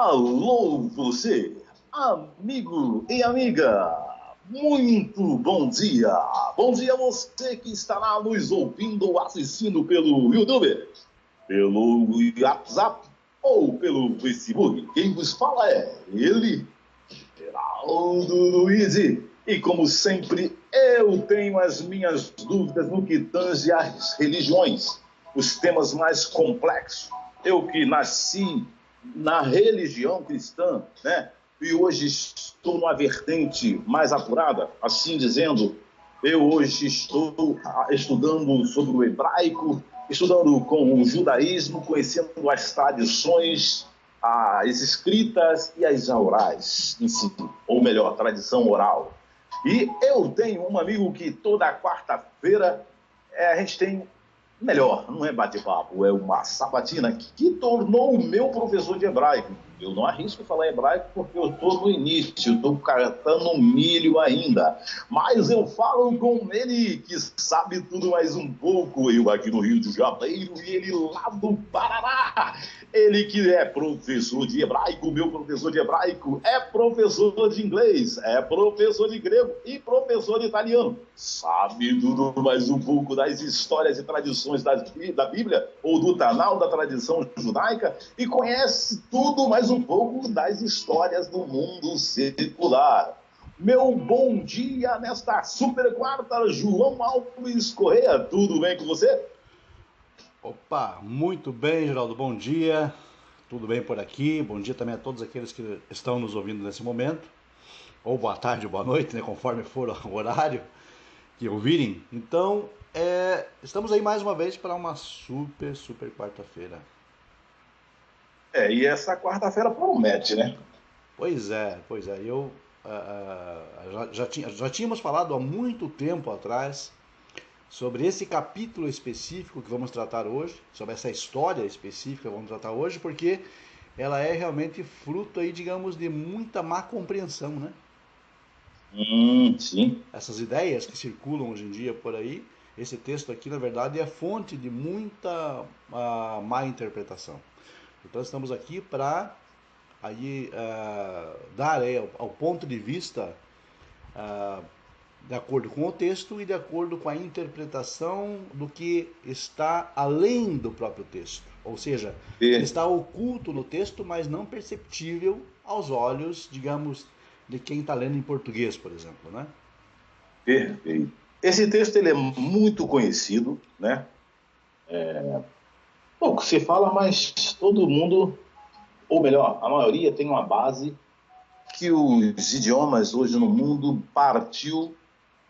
Alô, você, amigo e amiga, muito bom dia! Bom dia a você que estará nos ouvindo ou assistindo pelo YouTube, pelo WhatsApp ou pelo Facebook. Quem vos fala é ele, Geraldo Luiz. E como sempre, eu tenho as minhas dúvidas no que tange às religiões, os temas mais complexos. Eu que nasci na religião cristã, né? E hoje estou numa vertente mais apurada, assim dizendo, eu hoje estou estudando sobre o hebraico, estudando com o judaísmo, conhecendo as tradições, as escritas e as orais em si, ou melhor, tradição oral. E eu tenho um amigo que toda quarta-feira a gente tem, melhor, não é bate-papo, é uma sabatina que tornou o meu professor de hebraico. Eu não arrisco falar hebraico porque eu estou no início, estou catando milho ainda. Mas eu falo com ele que sabe tudo mais um pouco. Eu aqui no Rio de Janeiro e ele lá do Paraná. Ele que é professor de hebraico, meu professor de hebraico, é professor de inglês, é professor de grego e professor de italiano. Sabe tudo mais um pouco das histórias e tradições da Bíblia ou do Tanal, da tradição judaica, e conhece tudo mais um pouco das histórias do mundo secular. Meu bom dia nesta super quarta, João Alves Correia. Tudo bem com você? Opa, muito bem, Geraldo, bom dia. Tudo bem por aqui? Bom dia também a todos aqueles que estão nos ouvindo nesse momento. Ou boa tarde ou boa noite, né, conforme for o horário que ouvirem. Então, estamos aí mais uma vez para uma super quarta-feira. E essa quarta-feira promete, né? Pois é. Já tínhamos falado há muito tempo atrás sobre esse capítulo específico que vamos tratar hoje, sobre essa história específica que vamos tratar hoje, porque ela é realmente fruto aí, digamos, de muita má compreensão, né? Sim. Essas ideias que circulam hoje em dia por aí, esse texto aqui, na verdade, é fonte de muita má interpretação. Então estamos aqui para aí dar ao ponto de vista de acordo com o texto e de acordo com a interpretação do que está além do próprio texto. Ou seja, que E, está oculto no texto, mas não perceptível aos olhos, digamos, de quem está lendo em português, por exemplo, né? Perfeito. Esse texto ele é muito conhecido, né? Pouco se fala, mas todo mundo, ou melhor, a maioria tem uma base que os idiomas hoje no mundo partiu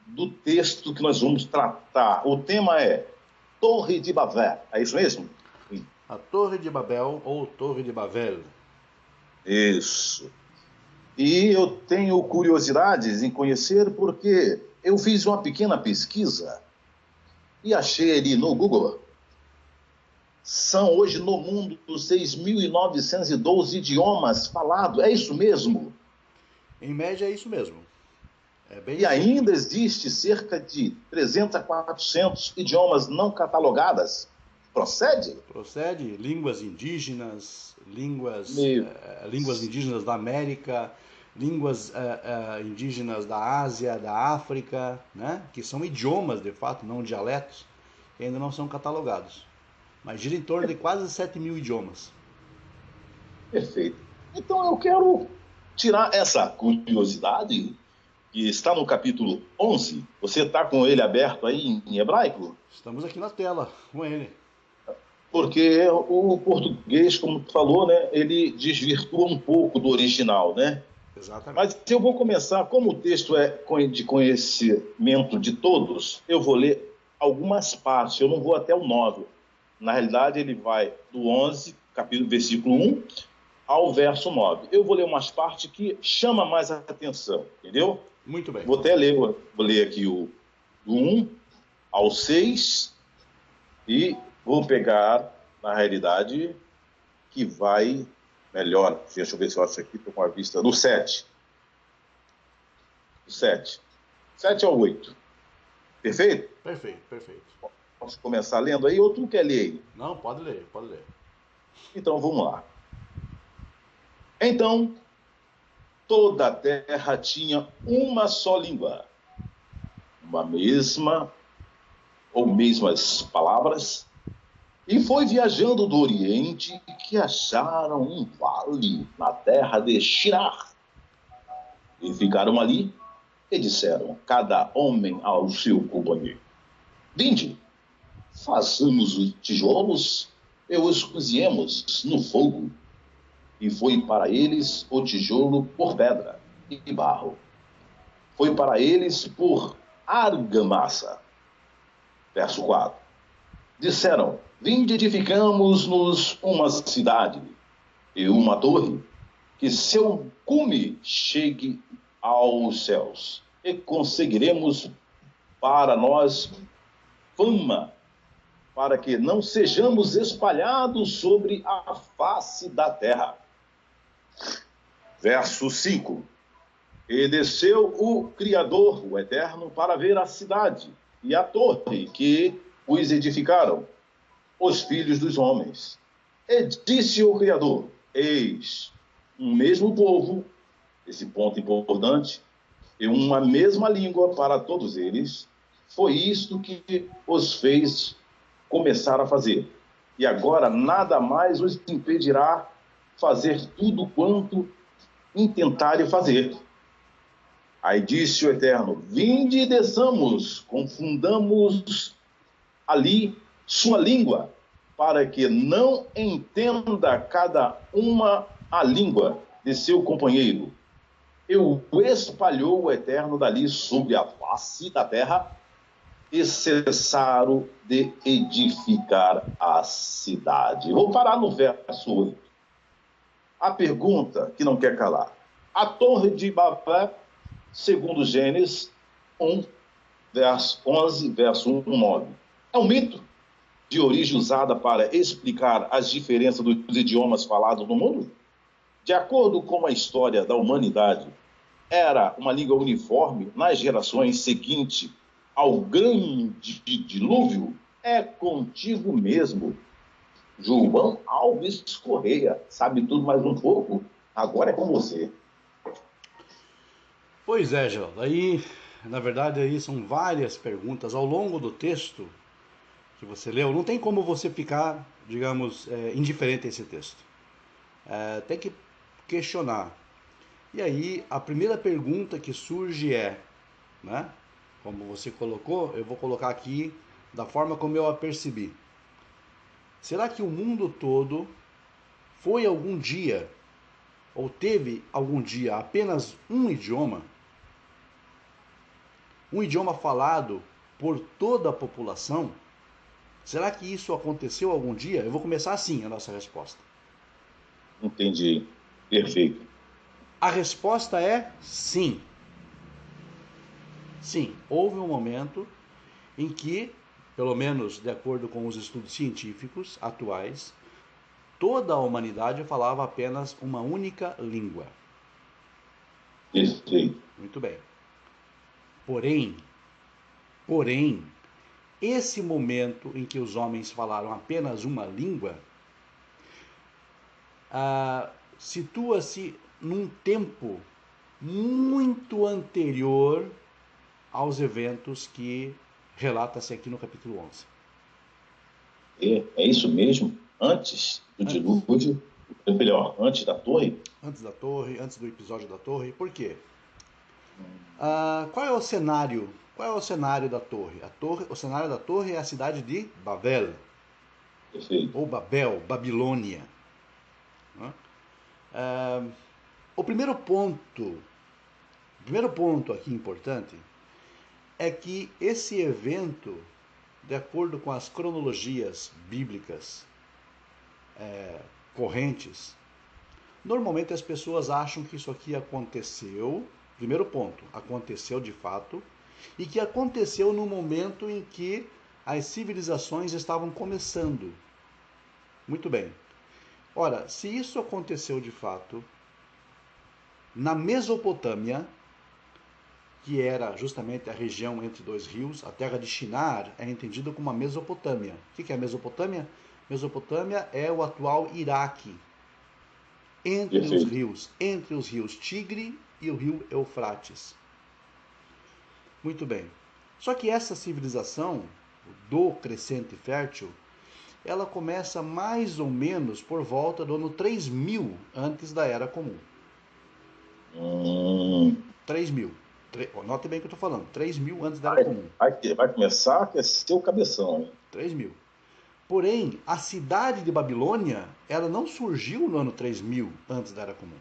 do texto que nós vamos tratar. O tema é Torre de Babel. É isso mesmo? A Torre de Babel ou Torre de Babel. Isso. E eu tenho curiosidades em conhecer porque eu fiz uma pequena pesquisa e achei ali no Google. São hoje no mundo 6.912 idiomas falados. É isso mesmo? Em média é isso mesmo. É bem E isso aí. ainda existe cerca de 300 a 400 idiomas não catalogadas. Procede? Procede línguas indígenas, Meu, línguas indígenas da América, línguas indígenas da Ásia, da África, né? Que são idiomas de fato, não dialetos, que ainda não são catalogados. Mas gira em torno de quase 7.000 idiomas. perfeito. Então eu quero tirar essa curiosidade que está no capítulo 11. Você está com ele aberto aí em hebraico? Estamos aqui na tela com ele. Porque o português, como tu falou, né, ele desvirtua um pouco do original, né? Exatamente. Mas eu vou começar, como o texto é de conhecimento de todos, eu vou ler algumas partes, eu não vou até o 9. Na realidade, ele vai do 11, capítulo, versículo 1, ao verso 9. Eu vou ler umas partes que chamam mais a atenção, entendeu? Muito bem. Vou até ler, vou ler aqui o do 1 ao 6 e vou pegar, na realidade, que vai melhor. Deixa eu ver se eu acho aqui, estou com a vista do 7. Do 7. 7 ao 8. Perfeito? Perfeito. Posso começar lendo aí ou tu quer ler aí? Não, pode ler, pode ler. Então vamos lá. Então, toda a terra tinha uma só língua, uma mesma ou mesmas palavras, e foi viajando do Oriente que acharam um vale na terra de Shinar. E ficaram ali e disseram, cada homem ao seu companheiro: Vinde, façamos os tijolos e os cozinhemos no fogo. E foi para eles o tijolo por pedra e barro. Foi para eles por argamassa. Verso 4. Disseram, vinde edificamos-nos uma cidade e uma torre, que seu cume chegue aos céus, e conseguiremos para nós fama, para que não sejamos espalhados sobre a face da terra. Verso 5. E desceu o Criador, o Eterno, para ver a cidade e a torre que os edificaram, os filhos dos homens. E disse o Criador, eis, um mesmo povo, esse ponto importante, e uma mesma língua para todos eles, foi isto que os fez começar a fazer. E agora nada mais os impedirá fazer tudo quanto intentarem fazer. Aí disse o Eterno, vinde e desçamos, confundamos ali sua língua, para que não entenda cada uma a língua de seu companheiro. E o espalhou o Eterno dali sobre a face da terra, e cessaram de edificar a cidade. Vou parar no verso 8. A pergunta que não quer calar. A torre de Babel, segundo Gênesis 1, verso 11, verso 1, 9. É um mito de origem usada para explicar as diferenças dos idiomas falados no mundo? De acordo com a história da humanidade, era uma língua uniforme nas gerações seguintes ao grande dilúvio? É contigo mesmo. João Alves Correia, sabe tudo mais um pouco? Agora é com você. Pois é, Geraldo. Aí, na verdade, aí são várias perguntas ao longo do texto que você leu. Não tem como você ficar, digamos, indiferente a esse texto. Tem que questionar. E aí, a primeira pergunta que surge é, né? Como você colocou, eu vou colocar aqui da forma como eu a percebi. Será que o mundo todo foi algum dia, ou teve algum dia, apenas um idioma? Um idioma falado por toda a população? Será que isso aconteceu algum dia? Eu vou começar assim a nossa resposta. Entendi. Perfeito. A resposta é sim. Sim, houve um momento em que, pelo menos de acordo com os estudos científicos atuais, toda a humanidade falava apenas uma única língua. Perfeito. Muito bem. Porém, esse momento em que os homens falaram apenas uma língua, situa-se num tempo muito anterior aos eventos que relata-se aqui no capítulo 11. É isso mesmo? Antes do dilúvio, melhor, antes da torre? Antes da torre, antes do episódio da torre. Por quê? Qual é o cenário? Qual é o cenário da torre? O cenário da torre é a cidade de Babel. Perfeito. Ou Babel, Babilônia. O primeiro ponto aqui importante é que esse evento, de acordo com as cronologias bíblicas correntes, normalmente as pessoas acham que isso aqui aconteceu, primeiro ponto, aconteceu de fato, e que aconteceu no momento em que as civilizações estavam começando. Muito bem. Ora, se isso aconteceu de fato, na Mesopotâmia, que era justamente a região entre dois rios, a terra de Shinar é entendida como a Mesopotâmia. O que é a Mesopotâmia? Mesopotâmia é o atual Iraque. entre os rios Tigre e o rio Eufrates. Muito bem. Só que essa civilização do Crescente Fértil, ela começa mais ou menos por volta do ano 3000 antes da Era Comum. 3000. Note bem o que eu estou falando. 3000 antes da Era Comum. Vai começar a aquecer o cabeção. Hein? 3000. Porém, a cidade de Babilônia, ela não surgiu no ano 3000 antes da Era Comum.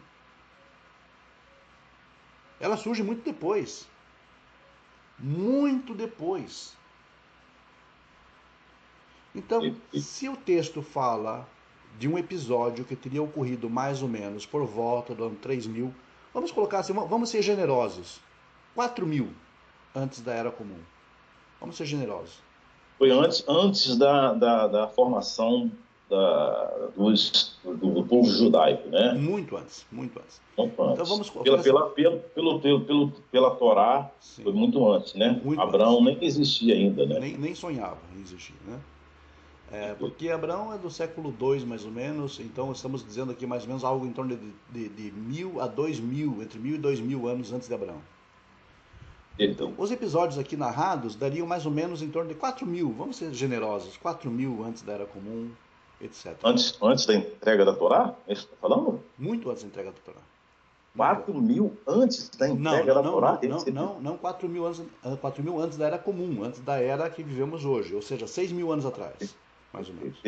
Ela surge muito depois. Muito depois. Então, se o texto fala de um episódio que teria ocorrido mais ou menos por volta do ano 3000, vamos colocar assim, vamos ser generosos. 4000 antes da Era Comum. Vamos ser generosos. Foi antes da formação do povo judaico, né? Muito antes, muito antes. Muito antes. Então vamos pela Torá, sim, foi muito antes, né? Muito Abraão antes. Nem existia ainda, né? Nem sonhava em existir, né? Porque Abraão é do século II, mais ou menos, então estamos dizendo aqui mais ou menos algo em torno de 1000 a 2000, entre 1000 e 2000 anos antes de Abraão. Então, os episódios aqui narrados dariam mais ou menos em torno de 4000, vamos ser generosos, 4000 antes da Era Comum, etc. Antes da entrega da Torá? É isso que você está falando? Muito antes da entrega da Torá. 4000 antes da entrega da Torá? Não 4000 antes da Era Comum, antes da Era que vivemos hoje, ou seja, 6000 anos atrás, mais ou menos.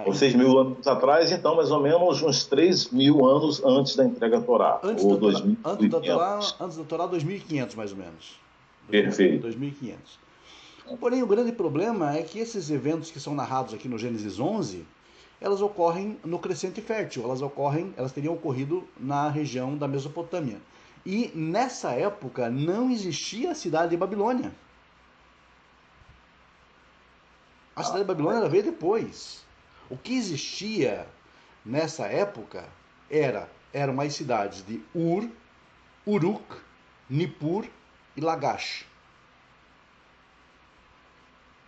Ou 6.000 anos atrás, então, mais ou menos uns 3.000 anos antes da entrega da Torá. Antes da Torá, 2500, mais ou menos. Perfeito. 2500. Porém, o grande problema é que esses eventos que são narrados aqui no Gênesis 11, elas ocorrem no Crescente Fértil, elas teriam ocorrido na região da Mesopotâmia. E nessa época não existia a cidade de Babilônia. A cidade de Babilônia ela veio depois. O que existia nessa época eram as cidades de Ur, Uruk, Nippur e Lagash.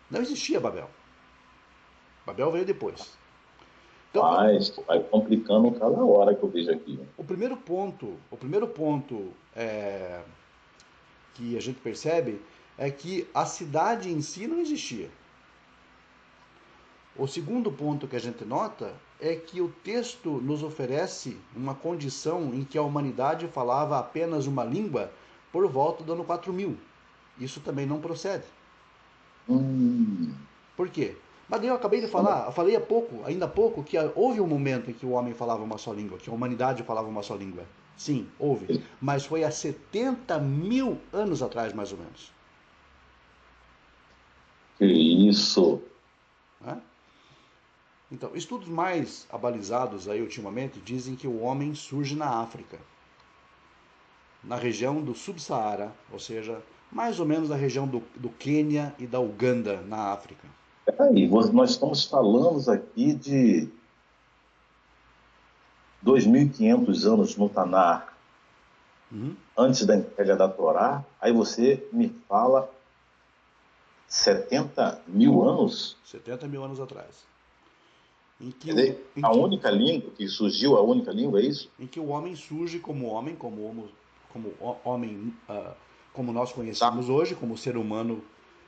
Não existia Babel. Babel veio depois. Então, mas vai complicando cada hora que eu vejo aqui. O primeiro ponto que a gente percebe é que a cidade em si não existia. O segundo ponto que a gente nota é que o texto nos oferece uma condição em que a humanidade falava apenas uma língua por volta do ano 4000. Isso também não procede. Por quê? Mas eu acabei de falar, falei ainda há pouco, que houve um momento em que o homem falava uma só língua, que a humanidade falava uma só língua. Sim, houve. Mas foi há 70.000 anos atrás, mais ou menos. Que isso! Então, estudos mais abalizados aí ultimamente dizem que o homem surge na África, na região do Subsaara, ou seja, mais ou menos na região do Quênia e da Uganda, na África. Peraí, nós estamos falando aqui de 2.500 anos no Tanar, antes da entrega da Torá, aí você me fala 70.000 anos? 70.000 anos atrás. A única língua que surgiu, a única língua, é isso? Em que o homem surge como homem, como nós conhecemos hoje, como ser humano,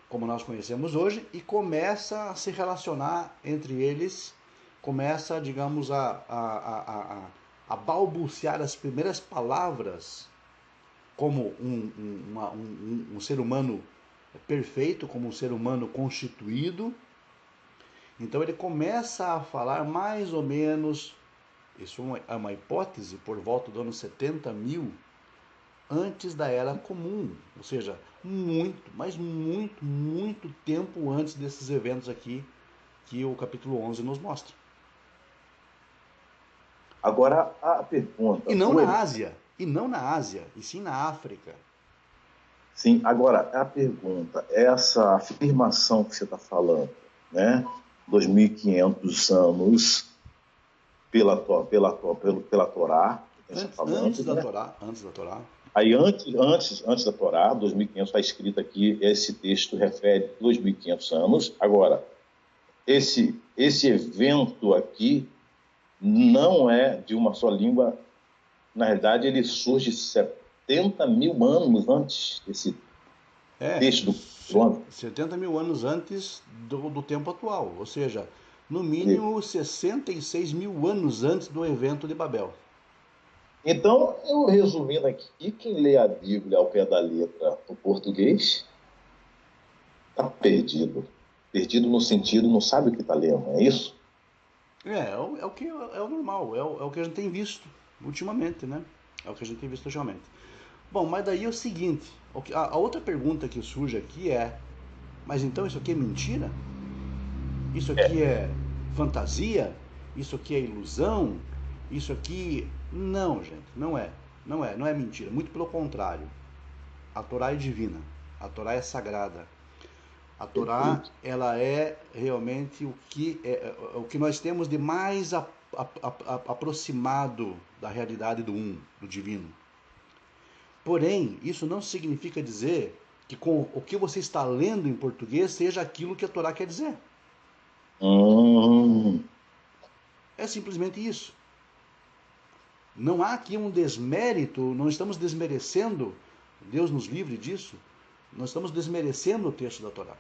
como nós conhecemos hoje, e começa a se relacionar entre eles, começa, digamos, a balbuciar as primeiras palavras como um ser humano perfeito, como um ser humano constituído. Então ele começa a falar mais ou menos, isso é uma hipótese, por volta do ano 70.000 antes da Era Comum, ou seja, muito tempo antes desses eventos aqui que o capítulo 11 nos mostra. Agora a pergunta... E não na Ásia, e sim na África. Sim, agora a pergunta, essa afirmação que você está falando, né? 2.500 anos pela Torá. Antes da Torá. Aí, antes da Torá, 2.500, está escrito aqui, esse texto refere 2.500 anos. Agora, esse evento aqui não é de uma só língua. Na realidade, ele surge 70 mil anos antes desse texto do Bronze. 70 mil anos antes do tempo atual, ou seja, no mínimo 66 mil anos antes do evento de Babel. Então, eu resumindo aqui, quem lê a Bíblia ao pé da letra no português está perdido. Perdido no sentido, não sabe o que está lendo, é isso? É o que é o normal, é o que a gente tem visto ultimamente, né? É o que a gente tem visto ultimamente. Bom, mas daí é o seguinte, a outra pergunta que surge aqui é, mas então isso aqui é mentira? Isso aqui é fantasia? Isso aqui é ilusão? Isso aqui... Não, gente, não é. Não é mentira, muito pelo contrário. A Torá é divina, a Torá é sagrada. A Torá, Perfeito. ela é realmente o que nós temos de mais aproximado da realidade do divino. Porém, isso não significa dizer que com o que você está lendo em português seja aquilo que a Torá quer dizer. Hum, É simplesmente isso. Não há aqui um desmérito, não estamos desmerecendo, Deus nos livre disso, nós estamos desmerecendo o texto da Torá.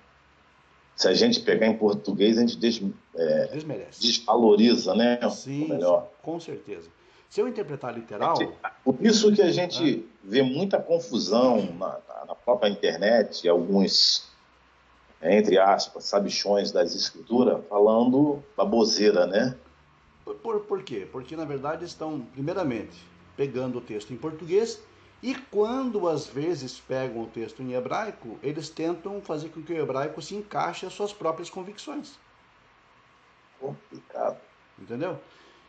Se a gente pegar em português, a gente Desmerece. desvaloriza, né? Ou Sim, sim, melhor. com certeza. Se eu interpretar A literal, gente- Por isso que a né, gente vê muita confusão na própria internet, alguns, entre aspas, sabichões das escrituras, falando baboseira, né? por quê? Porque na verdade estão, primeiramente, pegando o texto em português e quando às vezes pegam o texto em hebraico, eles tentam fazer com que o hebraico se encaixe às suas próprias convicções. Complicado. Entendeu?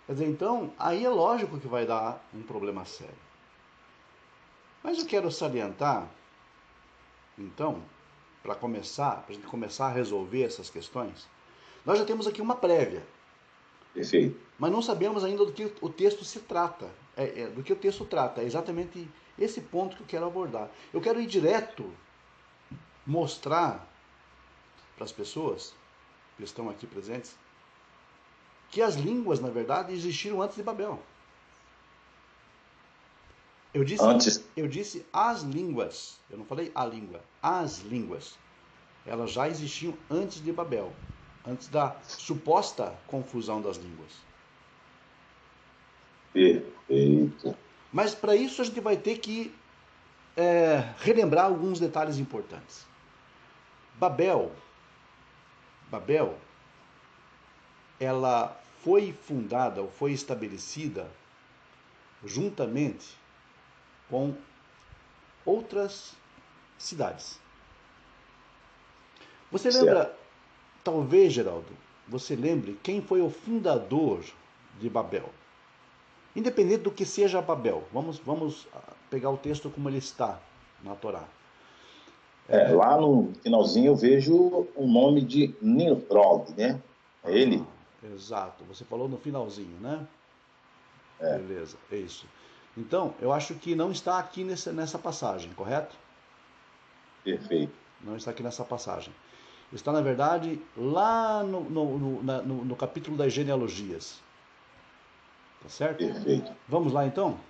Quer dizer, então, aí é lógico que vai dar um problema sério. Mas eu quero salientar, então, para a gente começar a resolver essas questões, nós já temos aqui uma prévia, Perfeito. mas não sabemos ainda do que o texto se trata, do que o texto trata. É exatamente esse ponto que eu quero abordar. Eu quero ir direto mostrar para as pessoas que estão aqui presentes que as línguas, na verdade, existiram antes de Babel. Eu disse, Antes, eu disse as línguas, eu não falei a língua, as línguas. Elas já existiam antes de Babel, antes da suposta confusão das línguas. perfeito. Mas para isso a gente vai ter que relembrar alguns detalhes importantes. Babel, Babel, ela foi fundada ou foi estabelecida juntamente com outras cidades. Você Certo. lembra, talvez, Geraldo, você lembre quem foi o fundador de Babel? Independente do que seja Babel, vamos pegar o texto como ele está na Torá. Lá no finalzinho eu vejo o nome de Nimrod, né? É Ah, ele? exato, você falou no finalzinho, né? É, Beleza, é isso. Então, eu acho que não está aqui nessa passagem, correto? perfeito, Não está aqui nessa passagem. Está, na verdade, lá no capítulo das genealogias. Tá certo? perfeito. Vamos lá, então?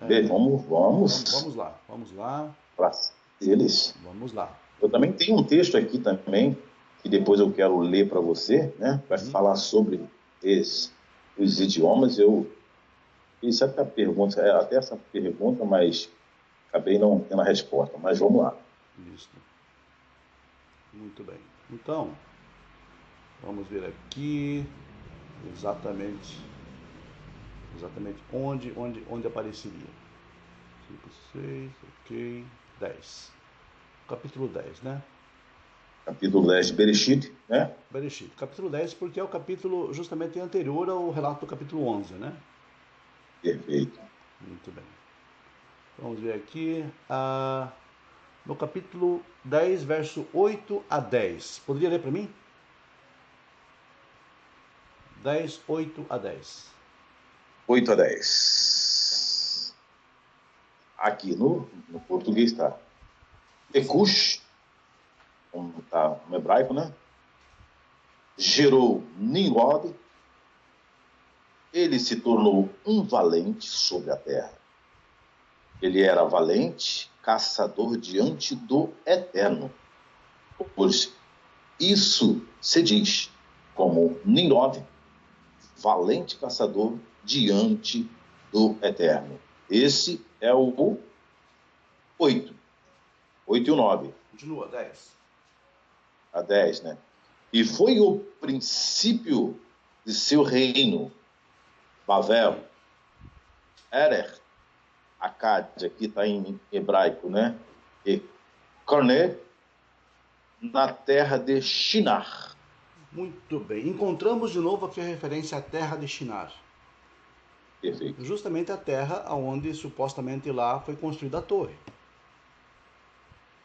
Bem, vamos Vamos lá, vamos lá, para eles. vamos lá. Eu também tenho um texto aqui também, que depois eu quero ler para você, né? Vai Uhum. falar sobre os idiomas. Eu fiz até a pergunta, até essa pergunta, mas acabei não tendo a resposta. Mas vamos lá. Isso. Muito bem. Então, vamos ver aqui exatamente, exatamente onde apareceria. 5, 6, ok, 10. Capítulo 10, né? Capítulo 10 de Bereshit, né? Bereshit. Capítulo 10 porque é o capítulo justamente anterior ao relato do capítulo 11, né? Perfeito. Muito bem. Vamos ver aqui. No capítulo 10, verso 8 a 10. Poderia ler para mim? 10, 8 a 10. 8 a 10. Aqui no português está Ekush, como está no hebraico, né? Gerou Nimrod, ele se tornou um valente sobre a terra. Ele era valente, caçador diante do Eterno. Pois isso se diz como Nimrod, valente caçador diante do Eterno. Esse é o 8. 8 e o 9. Continua, 10. A 10, né? E foi o princípio de seu reino, Bavel, Erer, Akkad, aqui está em hebraico, né? E Carné, na terra de Shinar. Muito bem. Encontramos de novo aqui a referência à terra de Shinar. Perfeito. Justamente a terra onde supostamente lá foi construída a torre.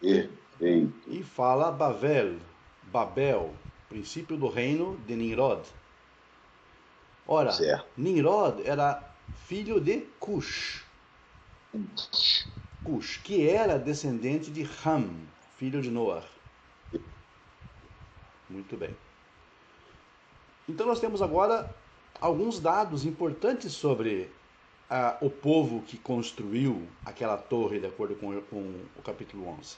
Perfeito. E fala Babel, princípio do reino de Nimrod. Ora, Certo. Nimrod era filho de Cush, que era descendente de Ham, filho de Noar. Muito bem. Então nós temos agora alguns dados importantes sobre o povo que construiu aquela torre, de acordo com o capítulo 11.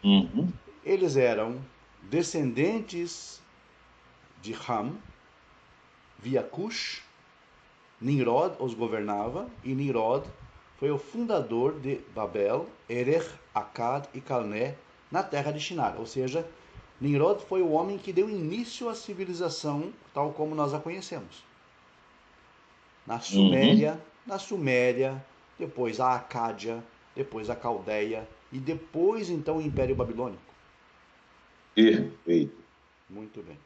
Uhum. Eles eram descendentes de Ham, via Cush. Nimrod os governava, e Nimrod foi o fundador de Babel, Erer, Akkad e Calné, na terra de Shinar. Ou seja, Nimrod foi o homem que deu início à civilização tal como nós a conhecemos. Na Suméria, depois a Acádia, depois a Caldeia e depois então o Império Babilônico. Perfeito. Muito bem.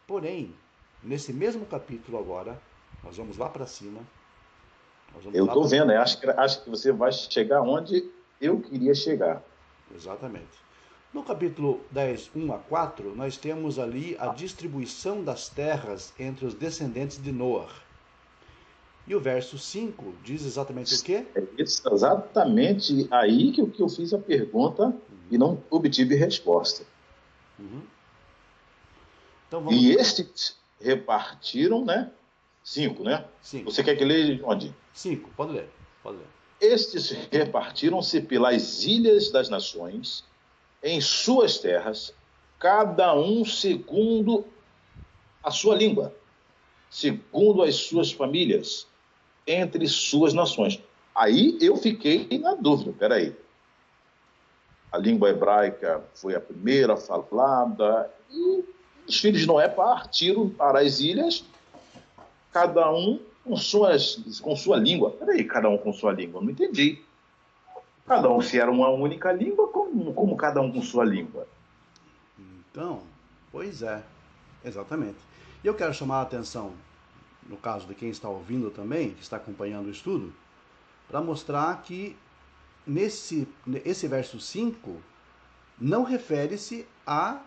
Porém, nesse mesmo capítulo agora, nós vamos lá para cima. Eu estou vendo, né? Acho que você vai chegar onde eu queria chegar. Exatamente. No capítulo 10, 1 a 4, nós temos ali a distribuição das terras entre os descendentes de Noar. E o verso 5 diz exatamente o quê? É exatamente aí que eu fiz a pergunta e não obtive resposta. Então vamos... E estes repartiram, né? 5, né? 5. Você quer que leia onde? 5, pode ler. Estes repartiram-se pelas ilhas das nações, em suas terras, cada um segundo a sua língua, segundo as suas famílias, entre suas nações. Aí eu fiquei na dúvida, peraí. A língua hebraica foi a primeira falada, e os filhos de Noé partiram para as ilhas, cada um com sua língua. Peraí, cada um com sua língua? Não entendi. Cada um, se era uma única língua, como cada um com sua língua? Então, pois é, exatamente. E eu quero chamar a atenção, no caso de quem está ouvindo também, que está acompanhando o estudo, para mostrar que esse verso 5 não refere-se a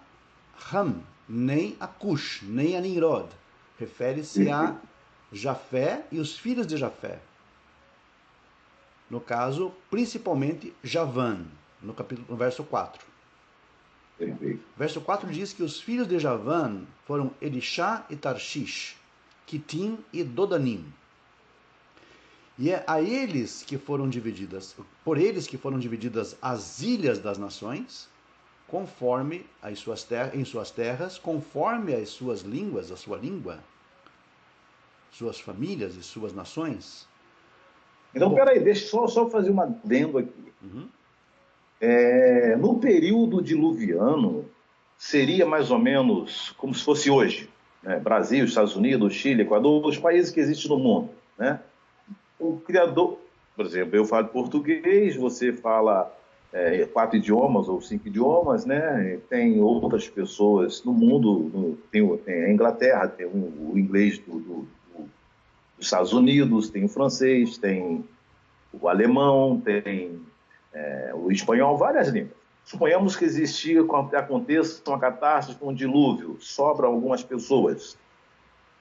Ham, nem a Cush, nem a Nimrod. Refere-se a Jafé e os filhos de Jafé. No caso, principalmente Javan, no verso 4. Verso 4 diz que os filhos de Javan foram Elishá e Tarshish, Quitim e Dodanim. E é a eles que foram divididas, por eles que foram divididas as ilhas das nações, conforme em suas terras, conforme as suas línguas, a sua língua, suas famílias e suas nações. Então, peraí, deixa só fazer uma adendo aqui. No período diluviano, seria mais ou menos como se fosse hoje, né? Brasil, Estados Unidos, Chile, Equador, os países que existem no mundo, né? O criador, por exemplo, eu falo português, você fala 4 idiomas ou 5 idiomas, né? Tem outras pessoas no mundo, tem a Inglaterra, tem o inglês dos Estados Unidos, tem o francês, tem o alemão, tem o espanhol, várias línguas. Suponhamos que aconteça uma catástrofe, um dilúvio, sobram algumas pessoas.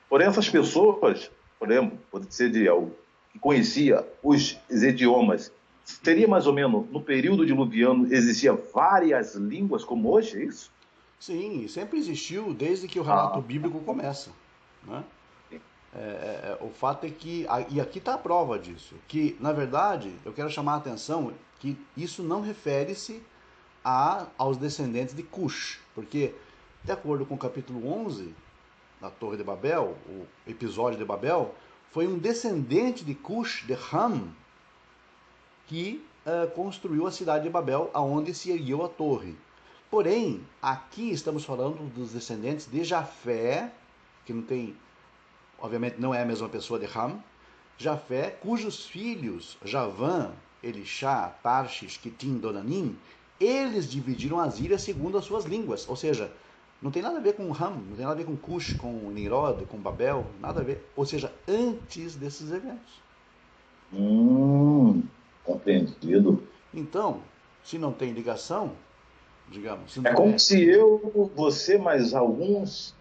Porém, essas pessoas, por exemplo, pode ser que conhecia os idiomas, seria mais ou menos, no período diluviano, existia várias línguas como hoje, é isso? Sim, sempre existiu desde que o relato bíblico começa, né? O fato é que, e aqui está a prova disso, que na verdade eu quero chamar a atenção que isso não refere-se aos descendentes de Cush, porque de acordo com o capítulo 11 da Torre de Babel, o episódio de Babel, foi um descendente de Cush, de Ham, que construiu a cidade de Babel, aonde se ergueu a torre. Porém, aqui estamos falando dos descendentes de Jafé, que não tem, obviamente não é a mesma pessoa de Ham, Jafé, cujos filhos, Javã, Elishá, Tarshish, Quitim, Dodanim, eles dividiram as ilhas segundo as suas línguas. Ou seja, não tem nada a ver com Ham, não tem nada a ver com Cush, com Nimrod, com Babel, nada a ver. Ou seja, antes desses eventos. Compreendido. Então, se não tem ligação, digamos... Se não É como se eu, você, mais alguns,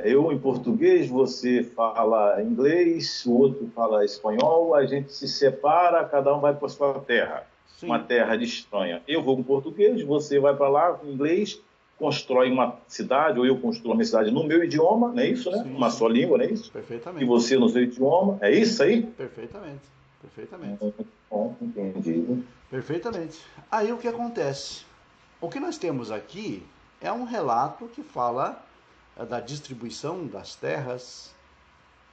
eu em português, você fala inglês, o outro fala espanhol, a gente se separa, cada um vai para a sua terra. Sim. Uma terra distante. Eu vou com português, você vai para lá com inglês, constrói uma cidade, ou eu construo uma cidade no meu idioma, não é isso, né? Sim, uma só língua, não é isso? Perfeitamente. E você no seu idioma, é isso aí? Perfeitamente. Muito bom, entendido. Perfeitamente. Aí o que acontece? O que nós temos aqui é um relato que fala da distribuição das terras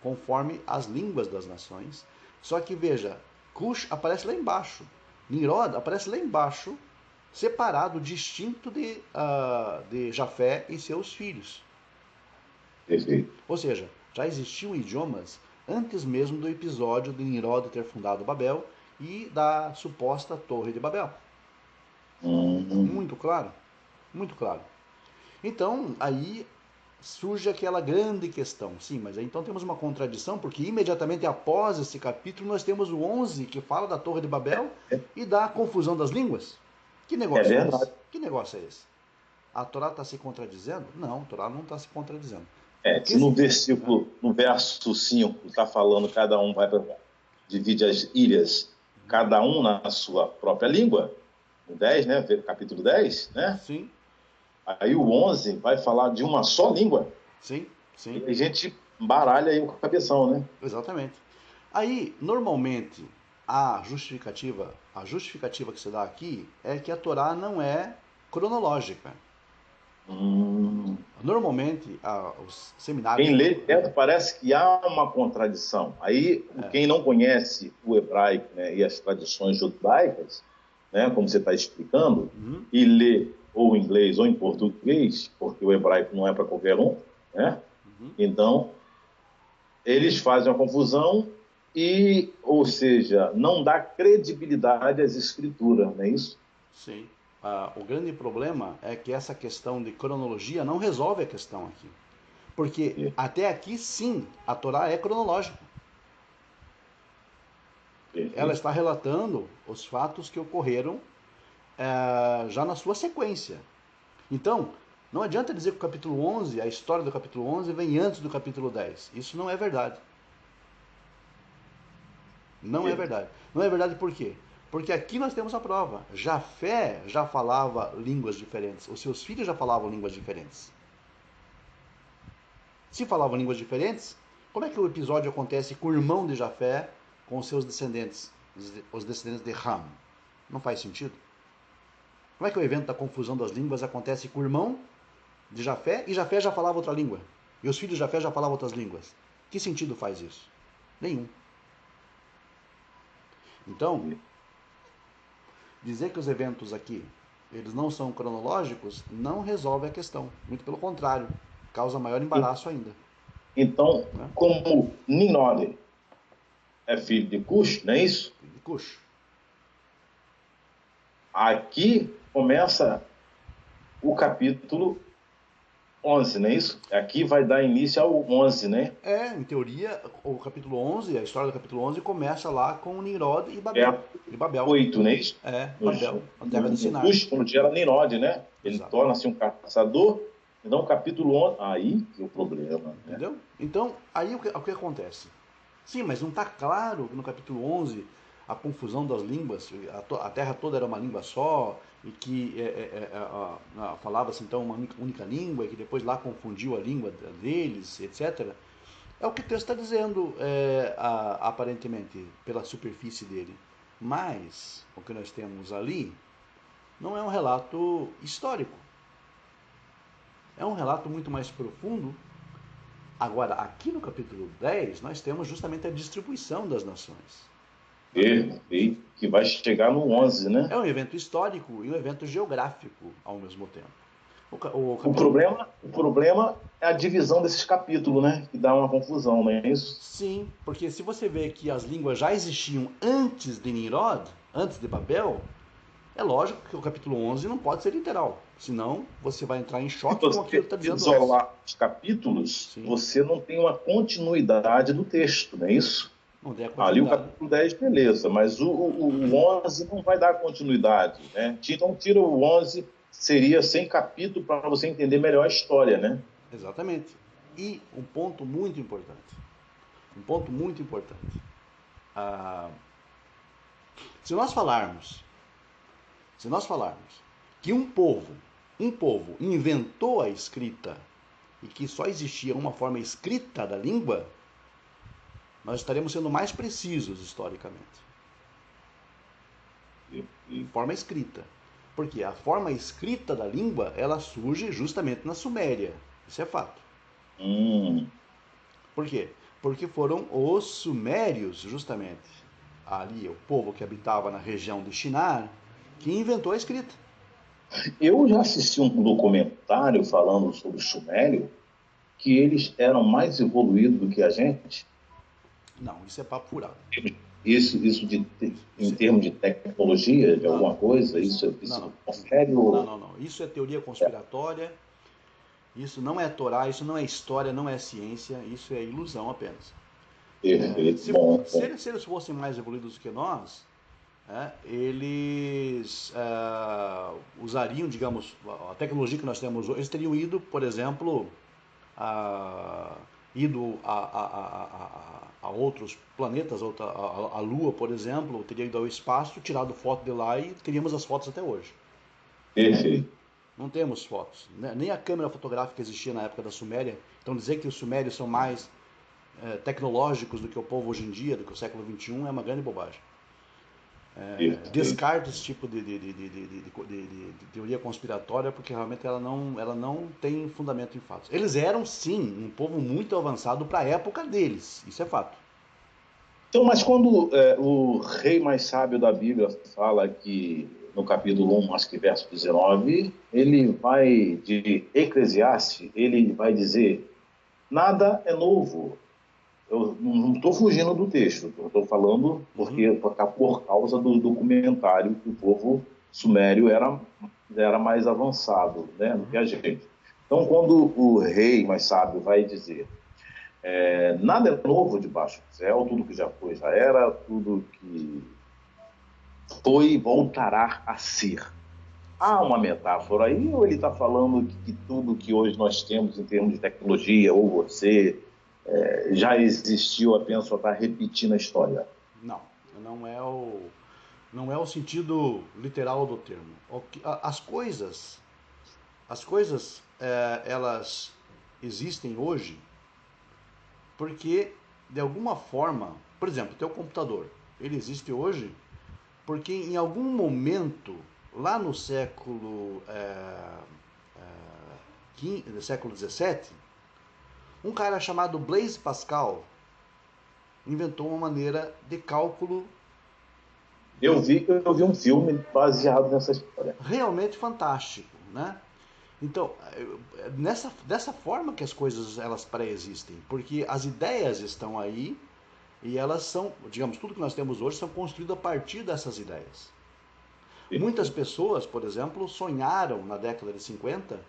conforme as línguas das nações. Só que veja, Cush aparece lá embaixo, Nimrod aparece lá embaixo, separado, distinto de Jafé e seus filhos. Perfeito. Ou seja, já existiam idiomas antes mesmo do episódio de Nimrod ter fundado Babel e da suposta Torre de Babel. Muito claro, muito claro. Então, aí surge aquela grande questão. Sim, mas aí então temos uma contradição, porque imediatamente após esse capítulo nós temos o 11, que fala da Torre de Babel e da confusão das línguas. Que negócio é esse? Que negócio é esse? A Torá está se contradizendo? Não, a Torá não está se contradizendo. Se no versículo, no verso 5, está falando cada um vai para... divide as ilhas, cada um na sua própria língua, no 10, né, capítulo 10, né? Sim. Aí o 11 vai falar de uma só língua. Sim. E a gente baralha aí o cabeção, né? Exatamente. Aí, normalmente, a justificativa que se dá aqui é que a Torá não é cronológica. Normalmente, os seminários... Quem lê direto parece que há uma contradição. Aí, quem não conhece o hebraico, né, e as tradições judaicas, né, como você está explicando, e lê ou em inglês ou em português, porque o hebraico não é para qualquer um, né? Então, eles fazem uma confusão e, ou seja, não dá credibilidade às escrituras, não é isso? Sim. O grande problema é que essa questão de cronologia não resolve a questão aqui. Porque até aqui, sim, a Torá é cronológica. Ela está relatando os fatos que ocorreram já na sua sequência. Então, não adianta dizer que o capítulo 11, a história do capítulo 11, vem antes do capítulo 10. Isso não é verdade. Não é verdade. Não é verdade por quê? Porque aqui nós temos a prova. Jafé já falava línguas diferentes. Os seus filhos já falavam línguas diferentes. Se falavam línguas diferentes, como é que o episódio acontece com o irmão de Jafé com os seus descendentes, os descendentes de Ham? Não faz sentido. Como é que o evento da confusão das línguas acontece com o irmão de Jafé e Jafé já falava outra língua? E os filhos de Jafé já falavam outras línguas? Que sentido faz isso? Nenhum. Então, dizer que os eventos aqui eles não são cronológicos não resolve a questão. Muito pelo contrário, causa maior embaraço ainda. Então, como Nimrod é filho de Cush, não é isso? Filho de Cush. Aqui começa o capítulo 11, não é isso? Aqui vai dar início ao 11, né? Em teoria, o capítulo 11, a história do capítulo 11 começa lá com Nimrod e Babel. 8, não é isso? Babel, a terra de Sinai. Cush, quando era Nimrod, né? Ele torna-se um caçador. Então, capítulo 11, aí que é o problema. Né? Entendeu? Então, aí o que acontece? Sim, mas não está claro que no capítulo 11 a confusão das línguas, a terra toda era uma língua só, e que falava-se então uma única língua, e que depois lá confundiu a língua deles, etc. É o que o texto está dizendo, aparentemente, pela superfície dele. Mas o que nós temos ali não é um relato histórico. É um relato muito mais profundo. Agora, aqui no capítulo 10, nós temos justamente a distribuição das nações. Perfeito. Que vai chegar no 11, né? É um evento histórico e um evento geográfico ao mesmo tempo. O problema é a divisão desses capítulos, né? Que dá uma confusão, não é isso? Sim, porque se você vê que as línguas já existiam antes de Nimrod, antes de Babel, é lógico que o capítulo 11 não pode ser literal. Senão você vai entrar em Se choque com aquilo que está você dizendo antes. isolar os capítulos, Sim. você não tem uma continuidade do texto, não é isso? Não tem a Ali o continuidade. capítulo 10, beleza, mas o 11 não vai dar continuidade, né? Então tira o 11, seria sem capítulo para você entender melhor a história, né? Exatamente. E um ponto muito importante. Um ponto muito importante. Ah, se nós falarmos que um povo inventou a escrita e que só existia uma forma escrita da língua, nós estaremos sendo mais precisos historicamente. Forma escrita. Porque a forma escrita da língua, ela surge justamente na Suméria. Isso é fato. Por quê? Porque foram os sumérios, justamente, ali, o povo que habitava na região de Shinar, que inventou a escrita. Eu já assisti um documentário falando sobre o Sumério, que eles eram mais evoluídos do que a gente. Não, isso é papo furado. Isso em termos de tecnologia, de Não, alguma coisa, isso, isso confere o... não. Isso é teoria conspiratória, isso não é Torá, isso não é história, não é ciência, isso é ilusão apenas. Perfeito, Se eles fossem mais evoluídos do que nós, eles usariam, digamos, a tecnologia que nós temos hoje, eles teriam ido, por exemplo, ido a outros planetas, a Lua, por exemplo, teria ido ao espaço, tirado foto de lá e teríamos as fotos até hoje. Perfeito. Não temos fotos, né? Nem a câmera fotográfica existia na época da Suméria, então dizer que os sumérios são mais tecnológicos do que o povo hoje em dia, do que o século XXI, é uma grande bobagem. Descarto esse tipo de teoria conspiratória porque realmente ela não tem fundamento em fatos. Eles eram, sim, um povo muito avançado para a época deles, isso é fato. Então, mas quando o rei mais sábio da Bíblia fala que, no capítulo 1, acho que verso 19, ele vai, de Eclesiastes, ele vai dizer, nada é novo. Eu não estou fugindo do texto, eu estou falando por causa do documentário que o povo sumério era mais avançado, né, do que a gente. Então, quando o rei mais sábio vai dizer nada é novo debaixo do céu, tudo que já foi já era, tudo que foi voltará a ser. Há uma metáfora aí, ou ele está falando que tudo que hoje nós temos em termos de tecnologia, ou você, já existiu, apenas só está repetindo a história? Não, não é o sentido literal do termo. As coisas elas existem hoje porque, de alguma forma, por exemplo, o teu computador, ele existe hoje porque em algum momento, lá no século XVII, um cara chamado Blaise Pascal inventou uma maneira de cálculo Eu vi um filme baseado nessa história. realmente fantástico, né? Então, dessa forma que as coisas elas pré-existem, porque as ideias estão aí e elas são, digamos, tudo que nós temos hoje são construído a partir dessas ideias. Muitas pessoas, por exemplo, sonharam na década de 50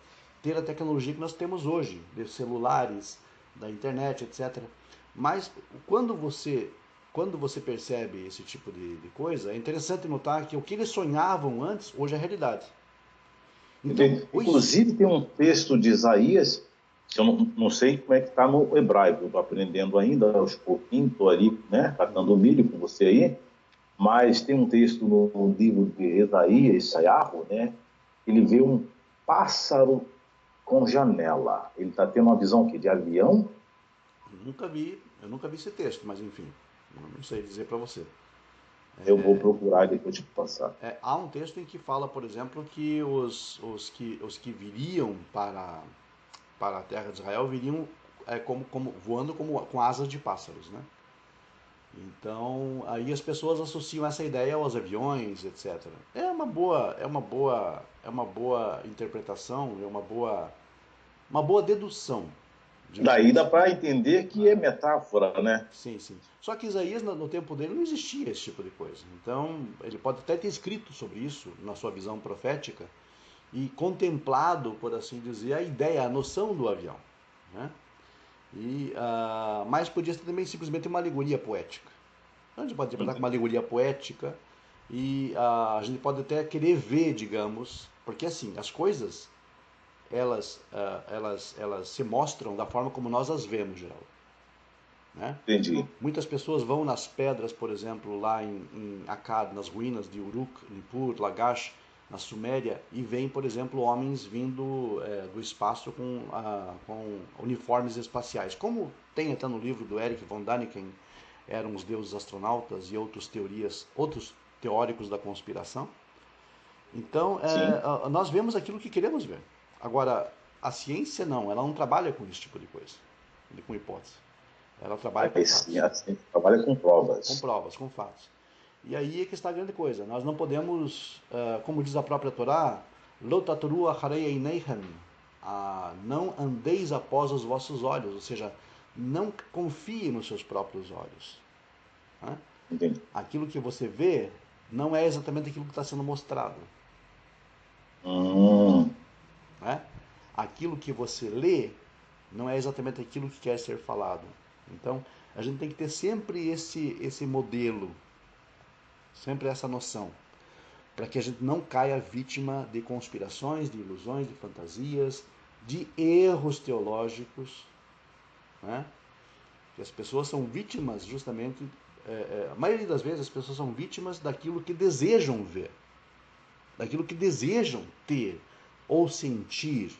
ter a tecnologia que nós temos hoje, de celulares, da internet, etc. Mas quando você percebe esse tipo de coisa, é interessante notar que o que eles sonhavam antes, hoje é realidade. Então, inclusive tem um texto de Isaías, que eu não sei como é que está no hebraico, eu estou aprendendo ainda, aos pouquinhos, estou ali, né, catando milho com você aí, mas tem um texto no livro de Isaías, né, ele vê um pássaro com janela. Ele está tendo uma visão aqui de avião, Eu nunca vi esse texto, mas enfim, não sei dizer para você. Eu vou procurar e depois te passar. Há um texto em que fala, por exemplo, que os que viriam para a terra de Israel viriam voando com asas de pássaros, né? Então, aí as pessoas associam essa ideia aos aviões, etc. É uma boa interpretação, uma boa dedução, digamos Daí dá assim. para entender que é metáfora, né? Sim, sim. Só que Isaías, no tempo dele, não existia esse tipo de coisa. Então, ele pode até ter escrito sobre isso na sua visão profética e contemplado, por assim dizer, a ideia, a noção do avião, né? Mas podia ser também simplesmente uma alegoria poética. Então, a gente pode interpretar como uma alegoria poética e a gente pode até querer ver, digamos, porque assim, as coisas, elas se mostram da forma como nós as vemos, Geraldo, né? Entendi. Muitas pessoas vão nas pedras, por exemplo, lá em Akkad, nas ruínas de Uruk, Nippur, Lagash, na Suméria, e veem, por exemplo, homens vindo do espaço com uniformes espaciais. Como tem até no livro do Eric von Däniken, eram os deuses astronautas e outros teóricos da conspiração. Então, Sim. nós vemos aquilo que queremos ver. Agora, a ciência não, ela não trabalha com esse tipo de coisa, com hipótese. Ela trabalha com Mas fatos. assim, trabalha com Com provas. provas, com fatos. E aí é que está a grande coisa. Nós não podemos, como diz a própria Torá, Lotaturu acharei eineihem, não andeis após os vossos olhos, ou seja, não confie nos seus próprios olhos. Né? Entendi. Aquilo que você vê não é exatamente aquilo que está sendo mostrado. Hum, Né? Aquilo que você lê não é exatamente aquilo que quer ser falado. Então, a gente tem que ter sempre esse modelo, sempre essa noção, para que a gente não caia vítima de conspirações, de ilusões, de fantasias, de erros teológicos, né? Que as pessoas são vítimas justamente, a maioria das vezes as pessoas são vítimas daquilo que desejam ver, daquilo que desejam ter ou sentir.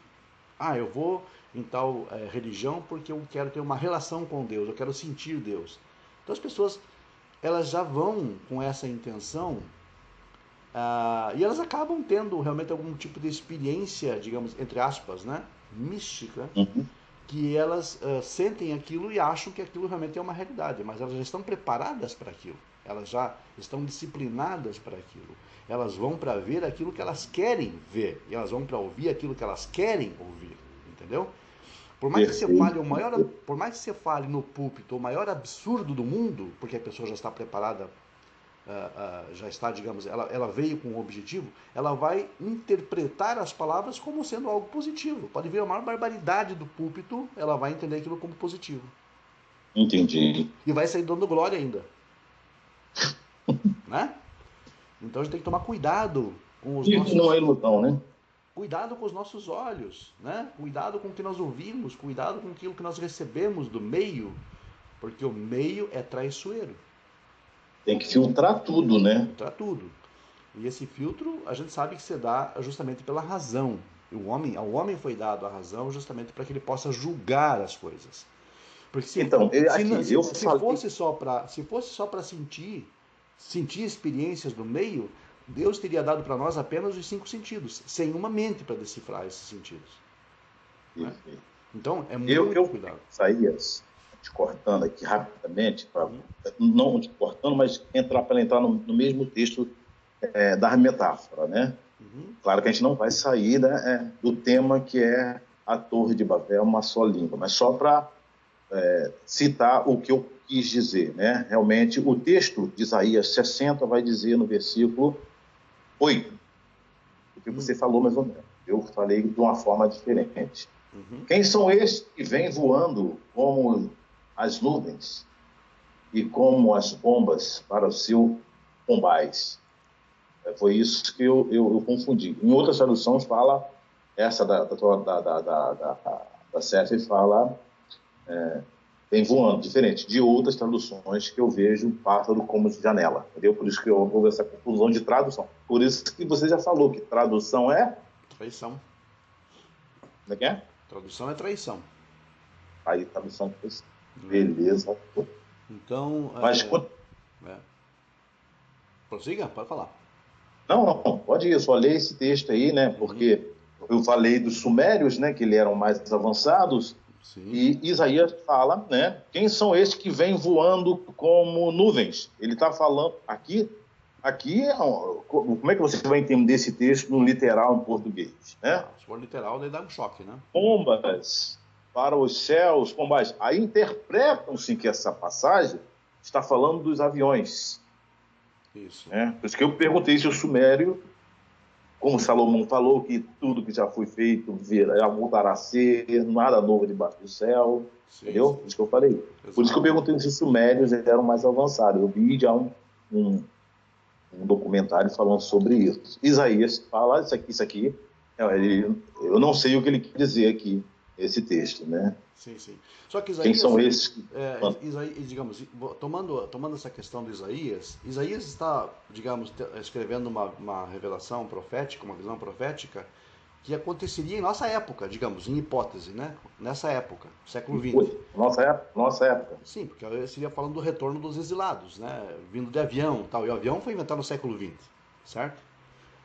Eu vou em tal religião porque eu quero ter uma relação com Deus, eu quero sentir Deus. Então as pessoas, elas já vão com essa intenção. E elas acabam tendo realmente algum tipo de experiência, digamos, entre aspas, né, mística, uhum. que elas sentem aquilo e acham que aquilo realmente é uma realidade, mas elas já estão preparadas para aquilo, elas já estão disciplinadas para aquilo, elas vão para ver aquilo que elas querem ver, e elas vão para ouvir aquilo que elas querem ouvir, entendeu? Por mais que você fale Perfeito. por mais que você fale no púlpito o maior absurdo do mundo, porque a pessoa já está preparada, já está, digamos, ela veio com um objetivo, ela vai interpretar as palavras como sendo algo positivo. Pode vir a maior barbaridade do púlpito, ela vai entender aquilo como positivo. Entendi. E vai sair dando glória ainda. Né? Então a gente tem que tomar cuidado com os Isso não nossos. é ilusão, né? Cuidado com os nossos olhos, né? Cuidado com o que nós ouvimos, cuidado com aquilo que nós recebemos do meio, porque o meio é traiçoeiro. Tem que filtrar tudo, né? Filtrar tudo. E esse filtro a gente sabe que se dá justamente pela razão. Ao homem foi dado a razão justamente para que ele possa julgar as coisas. Porque Então, aqui, eu falei. se fosse só para sentir experiências do meio, Deus teria dado para nós apenas os 5 sentidos, sem uma mente para decifrar esses sentidos. Né? Perfeito. Então, é Eu muito cuidado. Isaías, te cortando aqui rapidamente, Uhum, não te cortando, mas para entrar no mesmo texto da metáfora, né? uhum, Claro que a gente não vai sair, né, do tema que é a Torre de Babel, uma só língua, mas só para citar o que eu quis dizer, né? Realmente, o texto de Isaías 60 vai dizer no versículo 8, o que você uhum, falou mais ou menos. Eu falei de uma forma diferente. uhum. Quem são estes que vêm voando como as nuvens e como as bombas para o seu combais? Foi isso que eu confundi. Em outras traduções fala, essa da CF fala vem voando, diferente de outras traduções que eu vejo pássaro como de janela, entendeu? Por isso que eu houve essa confusão de tradução. Por isso que você já falou que tradução Traição. como é que é? Tradução é traição. Aí tradução Beleza. Então, Mas prossiga, pode falar. não, pode ir, só ler esse texto aí, né? Porque eu falei dos sumérios, né? Que eles eram mais avançados. Sim. E Isaías fala, né? Quem são esses que vêm voando como nuvens? Ele está falando aqui. Como é que você vai entender esse texto no literal em português, né? Se for literal, daí dá um choque, né? Pombas para os céus, pombas. Aí interpretam-se que essa passagem está falando dos aviões. Isso. Né? Por isso que eu perguntei se o sumério, como Salomão falou, que tudo que já foi feito já voltará a ser, nada novo debaixo do céu. Sim, Entendeu? sim. Por isso que eu falei. Exato. Por isso que eu perguntei se os sumérios eram mais avançados. Eu vi já um documentário falando sobre isso. Isaías fala isso aqui. Eu não sei o que ele quer dizer aqui, esse texto, né? Sim, sim. Só que Quem Isaías, são esses? digamos, tomando essa questão de Isaías está, digamos, escrevendo uma revelação profética, uma visão profética, que aconteceria em nossa época, digamos, em hipótese, né? Nessa época, século XX. Nossa época. Sim, porque eu seria falando do retorno dos exilados, né? Vindo de avião e tal. E o avião foi inventado no século XX, certo?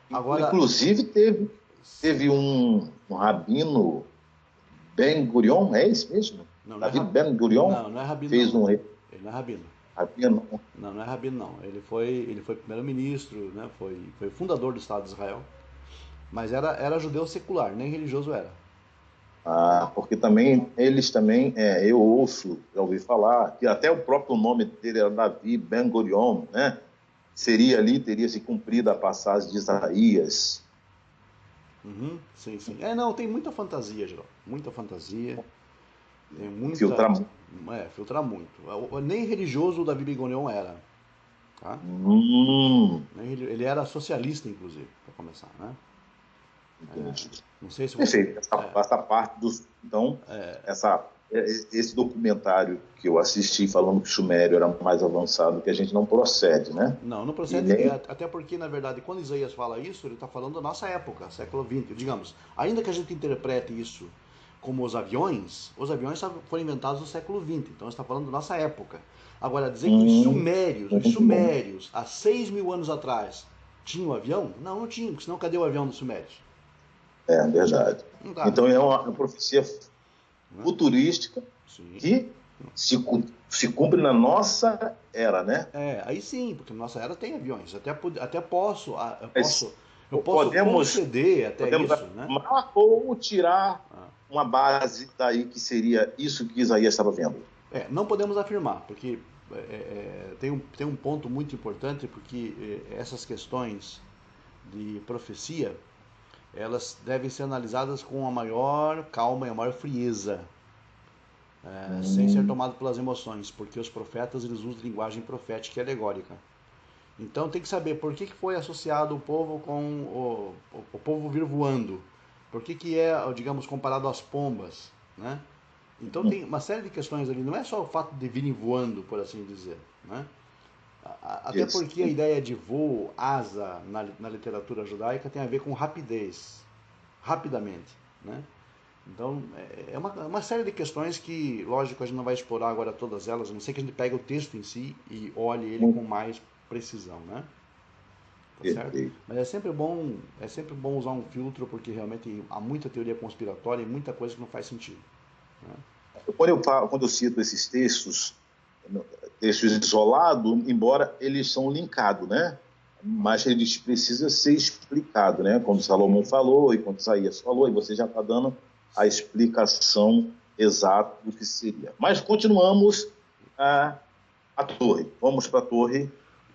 Agora, Inclusive, teve um rabino, Ben Gurion, é esse mesmo? não é David Ben Gurion não é rabino, fez não. um Ele não é rabino. rabino. Não é rabino, não. Ele foi primeiro-ministro, né? Foi fundador do Estado de Israel. Mas era judeu secular, nem religioso era. Porque também eles também, eu ouço, já ouvi falar, que até o próprio nome dele era Davi Ben Gurion, né? Teria se cumprido a passagem de Isaías. Uhum, sim, sim. Não, tem muita fantasia, Geraldo. Muita fantasia. Tem muita. Filtrar muito. Filtrar muito. Nem religioso o Davi Ben-Gurion era. Tá? Ele era socialista, inclusive, para começar, né? Entendi. Não sei se você. Perfeito. Essa parte dos. Então, esse documentário que eu assisti falando que o Sumério era mais avançado, que a gente não procede, né? Não E procede, nem. até porque, na verdade, quando Isaías fala isso, ele está falando da nossa época, século XX. Digamos, ainda que a gente interprete isso como os aviões foram inventados no século XX, então está falando da nossa época. Agora, dizer que os Muito bom. sumérios, há 6.000 anos atrás, tinham avião? Não tinham, porque senão cadê o avião dos sumérios? É verdade. Não dá. Então é uma profecia futurística Sim. que se cumpre na nossa era, né? Aí sim, porque na nossa era tem aviões. Até posso Podemos conceder até isso, né? afirmar ou tirar uma base daí que seria isso que Isaías estava vendo. Não podemos afirmar, porque tem um ponto muito importante, porque essas questões de profecia, elas devem ser analisadas com a maior calma e a maior frieza, sem ser tomado pelas emoções, porque os profetas eles usam linguagem profética e alegórica. Então tem que saber por que foi associado o povo com o povo vir voando, por que é, digamos, comparado às pombas, né? Então tem uma série de questões ali, não é só o fato de virem voando, por assim dizer, né? Até porque a ideia de voo, asa, na literatura judaica tem a ver com rapidez, rapidamente, né? Então é uma série de questões que, lógico, a gente não vai explorar agora todas elas, a não ser que a gente pegue o texto em si e olhe ele com mais precisão, né? Tá certo? Mas é sempre bom usar um filtro, porque realmente há muita teoria conspiratória e muita coisa que não faz sentido, né? Quando eu cito esses textos isolados, embora eles são linkados, né? Mas eles precisam ser explicados, né? Como Salomão falou e como Isaías falou, e você já está dando a explicação exata do que seria. Mas continuamos a torre. Vamos para a torre.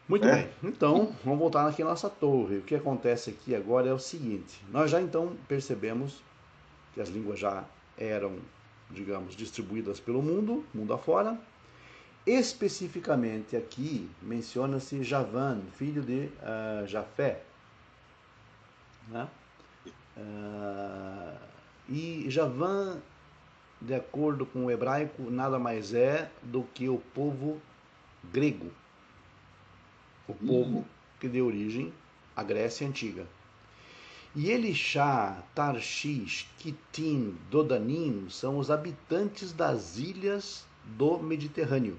Muito bem. Então, vamos voltar aqui à nossa torre. O que acontece aqui agora é o seguinte. Nós já então percebemos que as línguas já eram, digamos, distribuídas pelo mundo afora. Especificamente aqui menciona-se Javan, filho de Jafé, né? E Javan, de acordo com o hebraico, nada mais é do que o povo grego, o povo que deu origem à Grécia Antiga. E Elixá, Tarshish, Quitim, Dodanim são os habitantes das ilhas do Mediterrâneo,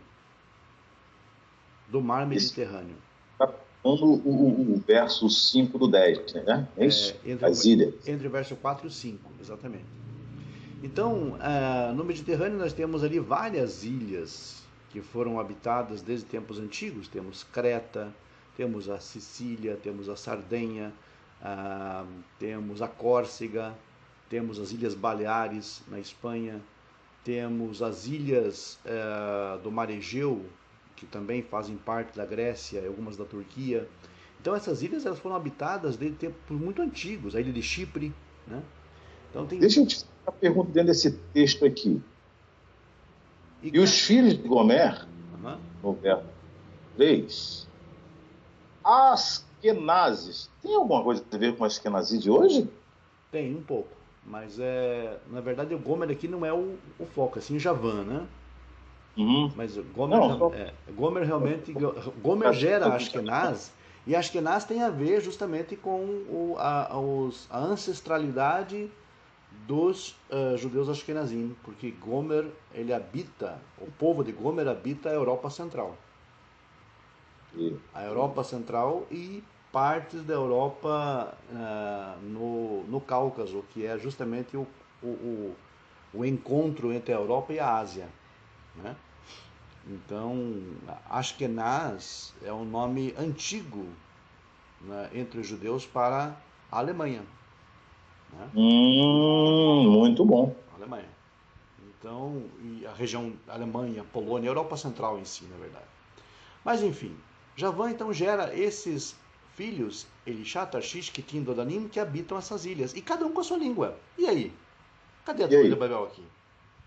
do mar Mediterrâneo. Está falando o verso 5 do 10, né? É isso? As ilhas. Entre o verso 4 e o 5, exatamente. Então, no Mediterrâneo nós temos ali várias ilhas que foram habitadas desde tempos antigos. Temos Creta, temos a Sicília, temos a Sardenha, temos a Córcega, temos as Ilhas Baleares na Espanha, temos as ilhas do Mar Egeu, que também fazem parte da Grécia e algumas da Turquia. Então essas ilhas elas foram habitadas desde tempos muito antigos, a ilha de Chipre, né? Então, Deixa eu te fazer uma pergunta dentro desse texto aqui. E os filhos de Gomer, no verso 3, Askenazes, tem alguma coisa a ver com Askenazi de hoje? Tem, um pouco. Mas, na verdade, o Gomer aqui não é o foco, assim, Javan, né? Uhum. Mas Gomer realmente... Gomer gera Ashkenaz, e Ashkenaz tem a ver justamente com a ancestralidade dos judeus Ashkenazim, porque Gomer, o povo de Gomer habita a Europa Central. A Europa Central e partes da Europa no Cáucaso, que é justamente o encontro entre a Europa e a Ásia, né? Então, Ashkenaz é um nome antigo, né, entre os judeus para a Alemanha, né? Muito bom. Alemanha. Então, e a região Alemanha, Polônia, Europa Central em si, na verdade. Mas enfim, Javan então gera esses filhos, Elishá, Tarshish, Kitim, Dodanim, que habitam essas ilhas, e cada um com a sua língua. E aí? Cadê a Torre de Babel aqui?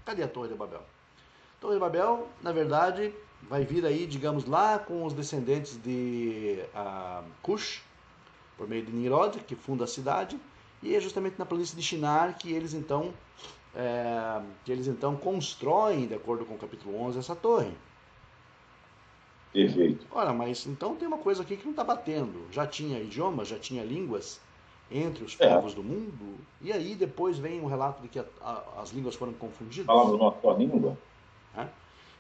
Cadê a Torre de Babel? A Torre de Babel, na verdade, vai vir aí, digamos, lá com os descendentes de Cush, por meio de Nimrod, que funda a cidade, e é justamente na planície de Shinar que eles então constroem, de acordo com o capítulo 11, essa torre. Perfeito. Ora, mas então tem uma coisa aqui que não está batendo. Já tinha idiomas, já tinha línguas entre os povos do mundo, e aí depois vem um relato de que as línguas foram confundidas. Falava uma só língua?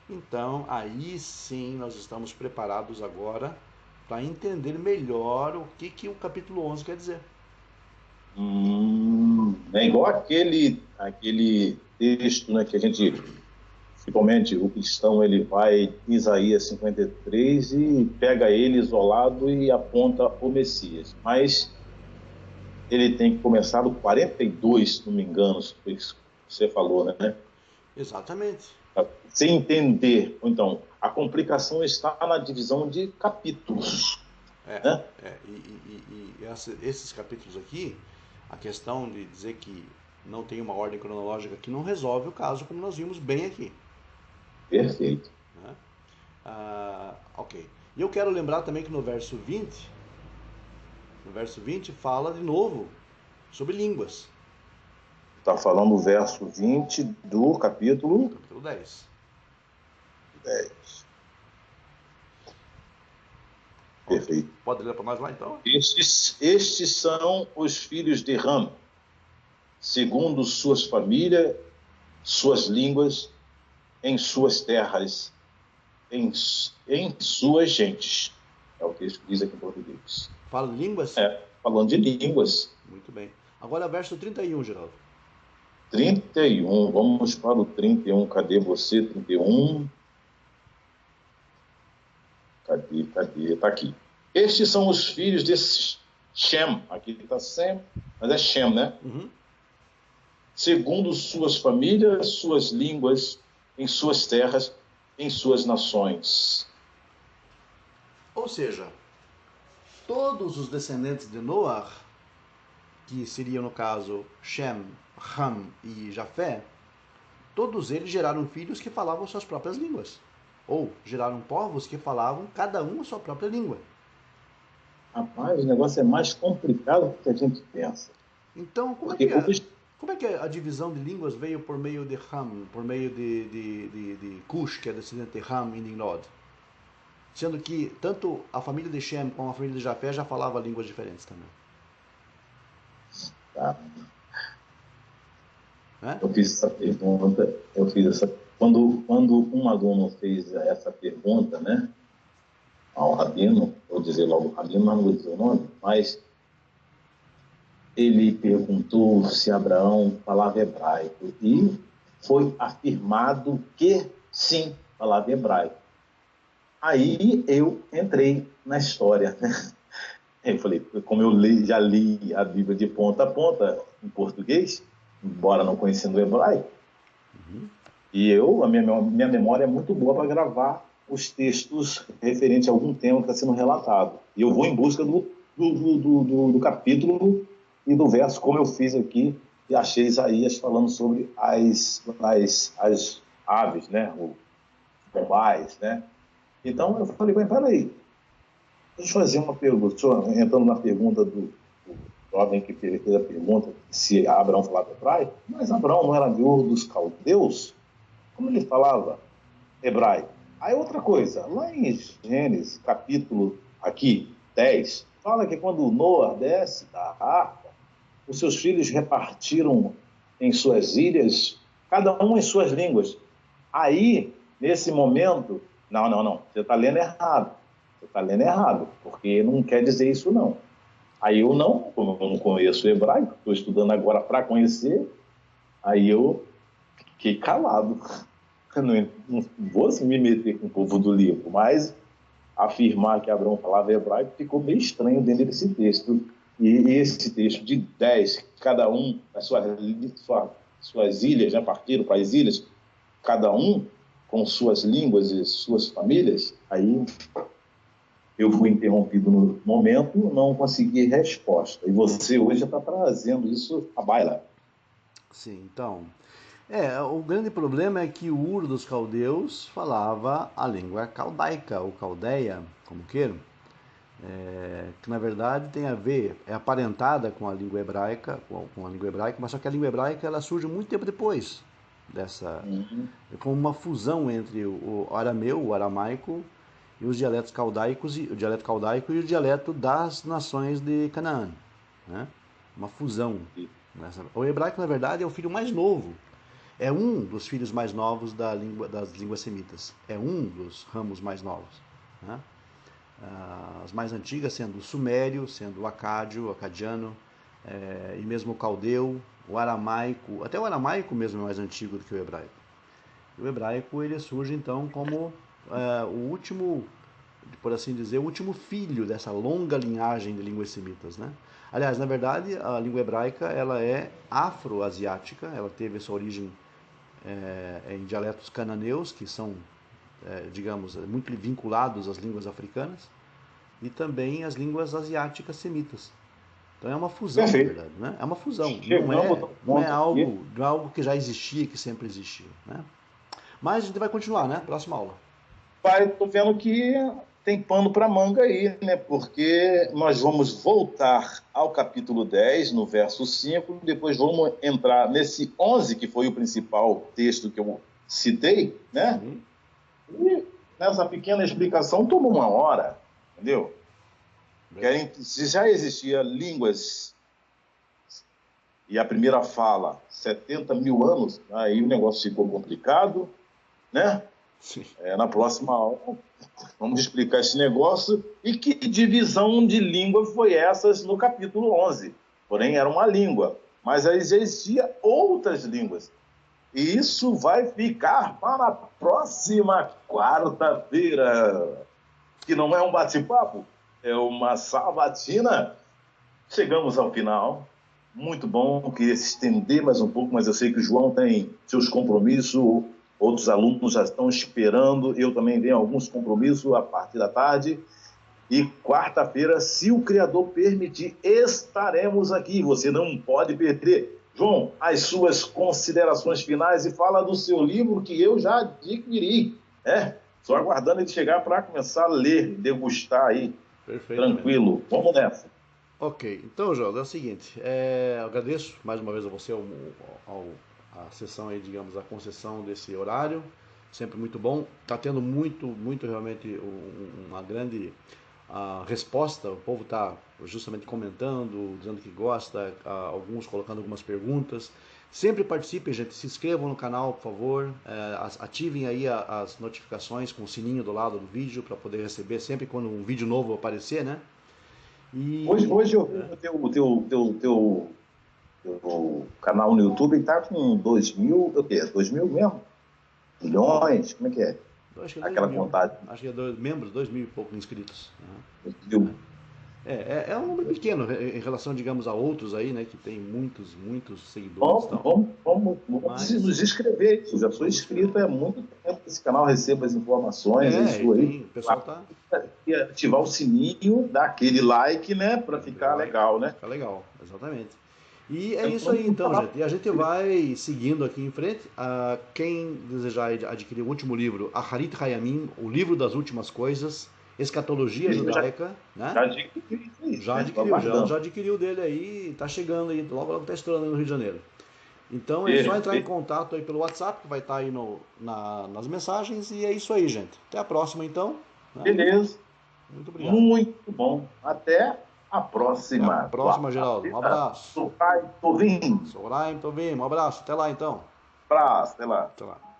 Então, aí sim nós estamos preparados agora para entender melhor o que o capítulo 11 quer dizer. É igual aquele texto, né, que a gente, principalmente o cristão, ele vai em Isaías 53 e pega ele isolado e aponta o Messias. Mas ele tem que começar do 42, se não me engano, foi isso que você falou, né? Exatamente. Sem entender. Então, a complicação está na divisão de capítulos. Né? Esses capítulos aqui, a questão de dizer que não tem uma ordem cronológica que não resolve o caso, como nós vimos bem aqui. Perfeito. Né? Ok. E eu quero lembrar também que no verso 20 fala de novo sobre línguas. Está falando o verso 20 do capítulo 10. Perfeito. Pode ler para nós lá, então? Estes são os filhos de Ram, segundo suas famílias, suas línguas, em suas terras, em suas gentes. É o texto que diz aqui em português. Fala de línguas? Falando de línguas. Muito bem. Agora verso 31, Geraldo. 31, vamos para o 31. Cadê você, 31? Cadê? Está aqui. Estes são os filhos de Shem. Aqui está Sem, mas é Shem, né? Uhum. Segundo suas famílias, suas línguas, em suas terras, em suas nações. Ou seja, todos os descendentes de Noah, que seriam no caso Shem, Ham e Jafé, todos eles geraram filhos que falavam suas próprias línguas. Ou geraram povos que falavam cada um a sua própria língua. Rapaz, o negócio é mais complicado do que a gente pensa. Então, como é que a divisão de línguas veio por meio de Ham, por meio de Cush, que é descendente de Ham e Nimrod? Sendo que tanto a família de Shem como a família de Jafé já falava línguas diferentes também. Tá. Eu fiz essa pergunta Quando um aluno fez essa pergunta, né, ao rabino, vou dizer logo rabino, mas não vou dizer o nome, mas ele perguntou se Abraão falava hebraico e foi afirmado que sim, falava hebraico. Aí eu entrei na história, né? Eu falei, como já li a Bíblia de ponta a ponta em português, embora não conhecendo o hebraico, e a minha memória é muito boa para gravar os textos referentes a algum tema que está sendo relatado. E eu vou em busca do capítulo e do verso, como eu fiz aqui, e achei Isaías falando sobre as aves, né? Os pombais, né? Então eu falei, mas peraí, deixa eu fazer uma pergunta, entrando na pergunta do jovem que fez a pergunta, se Abraão falava hebraico, mas Abraão não era de Ur dos Caldeus? Como ele falava hebraico? Aí outra coisa, lá em Gênesis, capítulo aqui, 10, fala que quando Noé desce da arca, os seus filhos repartiram em suas ilhas, cada um em suas línguas. Aí, nesse momento, não, você está lendo errado. Você está lendo errado, porque não quer dizer isso não. Aí eu não, como eu não conheço o hebraico, estou estudando agora para conhecer, aí eu fiquei calado. Não vou assim, me meter com o povo do livro, mas afirmar que Abraão falava hebraico ficou meio estranho dentro desse texto. E esse texto de 10, cada um, as suas ilhas, né, partiram para as ilhas, cada um com suas línguas e suas famílias, aí eu fui interrompido no momento, não consegui resposta. E você hoje já está trazendo isso à baila. Sim, então. O grande problema é que o Ur dos caldeus falava a língua caldaica, ou caldeia, como queiram, que na verdade tem a ver, é aparentada com a língua hebraica, mas só que a língua hebraica ela surge muito tempo depois dessa, com uma fusão entre o arameu, o aramaico, e os dialetos caldaicos, o dialeto caldaico e o dialeto das nações de Canaã, né? Uma fusão. O hebraico, na verdade, é o filho mais novo. É um dos filhos mais novos das línguas semitas. É um dos ramos mais novos, né? As mais antigas sendo o sumério, sendo o acádio, o acadiano, e mesmo o caldeu, o aramaico. Até o aramaico mesmo é mais antigo do que o hebraico. O hebraico ele surge então como o último, por assim dizer, o último filho dessa longa linhagem de línguas semitas, né? Aliás, na verdade, a língua hebraica ela é afro-asiática, ela teve sua origem em dialetos cananeus, que são, digamos, muito vinculados às línguas africanas, e também às línguas asiáticas semitas. Então é uma fusão, na verdade, né? É uma fusão, não é algo que já existia, que sempre existiu, né? Mas a gente vai continuar, né? Próxima aula. Estou vendo que tem pano para manga aí, né? Porque nós vamos voltar ao capítulo 10, no verso 5, depois vamos entrar nesse 11, que foi o principal texto que eu citei, né? Sim. E nessa pequena explicação tomou uma hora, entendeu? Se já existia línguas e a primeira fala 70 mil anos, aí o negócio ficou complicado, né? Sim. Na próxima aula, vamos explicar esse negócio e que divisão de língua foi essas no capítulo 11. Porém, era uma língua, mas aí já existia outras línguas. E isso vai ficar para a próxima quarta-feira, que não é um bate-papo, é uma sabatina. Chegamos ao final. Muito bom, queria se estender mais um pouco, mas eu sei que o João tem seus compromissos, outros alunos já estão esperando, eu também tenho alguns compromissos a partir da tarde. E quarta-feira, se o Criador permitir, estaremos aqui. Você não pode perder. João, as suas considerações finais e fala do seu livro que eu já adquiri. Só aguardando ele chegar para começar a ler, degustar aí. Tranquilo. Vamos nessa. Ok, então, João, é o seguinte, eu agradeço mais uma vez a você a sessão aí, digamos, a concessão desse horário, sempre muito bom, está tendo muito realmente a resposta, o povo está justamente comentando, dizendo que gosta, alguns colocando algumas perguntas. Sempre participem, gente, se inscrevam no canal, por favor, ativem aí as notificações com o sininho do lado do vídeo para poder receber sempre quando um vídeo novo aparecer, né? E, hoje eu vi o canal no YouTube está com 2.000, o quê? 2.000 mesmo? Milhões? Como é que é? acho que é 2 Aquela mil, contagem. acho que é membros, 2 mil e pouco inscritos. 2.000. É um número pequeno em relação, digamos, a outros aí, né, que tem muitos, muitos seguidores e Vamos, tal. vamos nos inscrever. Eu já sou inscrito há muito tempo esse canal, recebo as informações, é isso aí. O pessoal tá... E ativar o sininho, dar aquele like, né, para ficar legal, né? Fica legal, exatamente. E é isso Então, aí então, gente. E a gente vai seguindo aqui em frente. Quem desejar adquirir o último livro, Aharit Hayamin, o livro das últimas coisas, Escatologia Judaica, né? Já adquiri isso aí. Já adquiriu dele aí, tá chegando aí, logo logo tá estourando aí no Rio de Janeiro. Então é só entrar em contato aí pelo WhatsApp, que vai estar aí nas mensagens, e é isso aí, gente. Até a próxima então. Né? Beleza. Muito obrigado. Muito bom. Até a próxima. Até a próxima, Geraldo. Um abraço. Soraim Tovim. Um abraço. Até lá então. Abraço, até lá. Até lá.